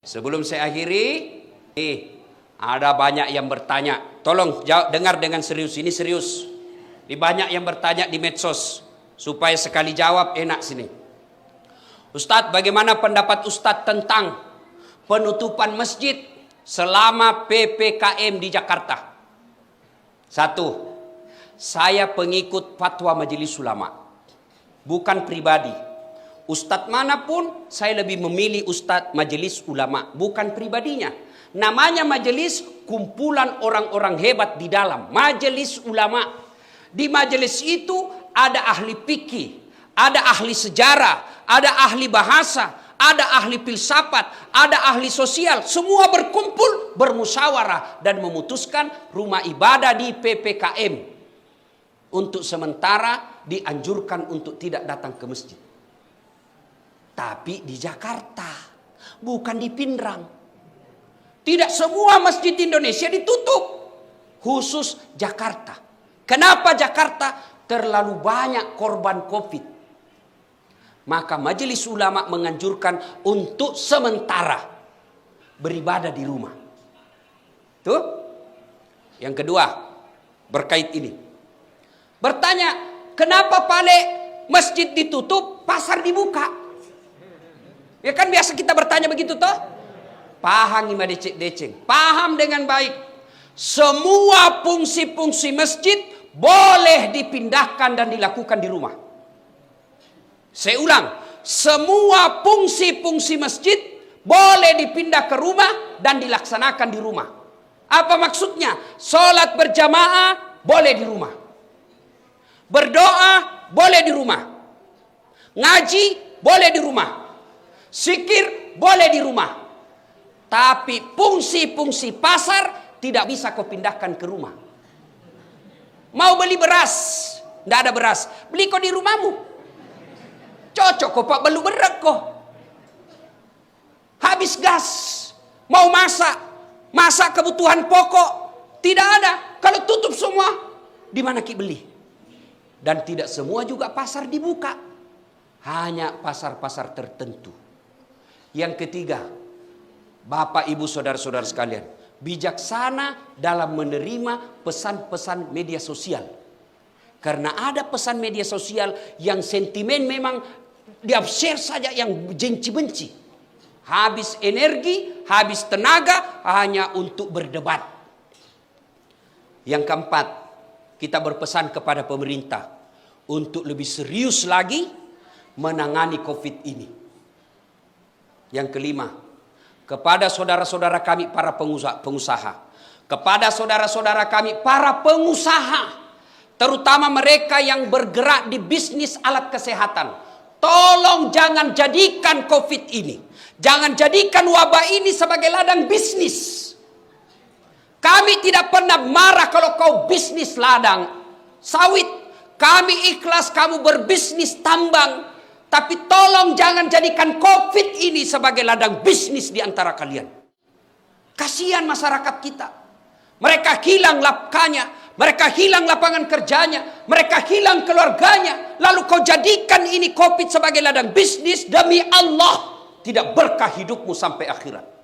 Sebelum saya akhiri, ada banyak yang bertanya. Tolong dengar dengan serius, ini serius. Banyak yang bertanya di medsos, supaya sekali jawab enak sini. Ustadz, bagaimana pendapat Ustadz tentang penutupan masjid selama PPKM di Jakarta? Satu, saya pengikut fatwa Majelis Ulama, bukan pribadi. Ustadz manapun saya lebih memilih Ustadz Majelis Ulama, bukan pribadinya. Namanya majelis, kumpulan orang-orang hebat di dalam Majelis Ulama. Di majelis itu ada ahli fikih, ada ahli sejarah, ada ahli bahasa, ada ahli filsafat, ada ahli sosial. Semua berkumpul, bermusyawarah dan memutuskan rumah ibadah di PPKM untuk sementara dianjurkan untuk tidak datang ke masjid. Tapi di Jakarta, bukan di Pindrang. Tidak semua masjid di Indonesia ditutup, khusus Jakarta. Kenapa Jakarta? Terlalu banyak korban COVID. Maka Majelis Ulama menganjurkan untuk sementara beribadah di rumah. Tuh. Yang kedua, berkait ini. Bertanya, kenapa masjid ditutup, pasar dibuka? Ya kan biasa kita bertanya begitu toh? Paham ima deceng. Paham dengan baik. Semua fungsi-fungsi masjid boleh dipindahkan dan dilakukan di rumah. Saya ulang, semua fungsi-fungsi masjid boleh dipindah ke rumah dan dilaksanakan di rumah. Apa maksudnya? Sholat berjamaah boleh di rumah. Berdoa boleh di rumah. Ngaji boleh di rumah. Zikir boleh di rumah. Tapi fungsi-fungsi pasar tidak bisa kau pindahkan ke rumah. Mau beli beras, tidak ada beras, beli kau di rumahmu. Cocok kok pak belu berak kok. Habis gas, mau masak kebutuhan pokok, tidak ada. Kalau tutup semua, di mana ki beli? Dan tidak semua juga pasar dibuka, hanya pasar-pasar tertentu. Yang ketiga, Bapak Ibu saudara-saudara sekalian, bijaksana dalam menerima pesan-pesan media sosial. Karena ada pesan media sosial yang sentimen memang di-share saja yang benci-benci. Habis energi, habis tenaga hanya untuk berdebat. Yang keempat, kita berpesan kepada pemerintah untuk lebih serius lagi menangani COVID ini. Yang kelima, kepada saudara-saudara kami para pengusaha, kepada saudara-saudara kami para pengusaha, terutama mereka yang bergerak di bisnis alat kesehatan, tolong jangan jadikan COVID ini, jangan jadikan wabah ini sebagai ladang bisnis. Kami tidak pernah marah kalau kau bisnis ladang sawit. Kami ikhlas kamu berbisnis tambang. Tapi tolong jangan jadikan COVID ini sebagai ladang bisnis di antara kalian. Kasihan masyarakat kita. Mereka hilang lapkanya, mereka hilang lapangan kerjanya, mereka hilang keluarganya. Lalu kau jadikan ini COVID sebagai ladang bisnis, demi Allah tidak berkah hidupmu sampai akhirat.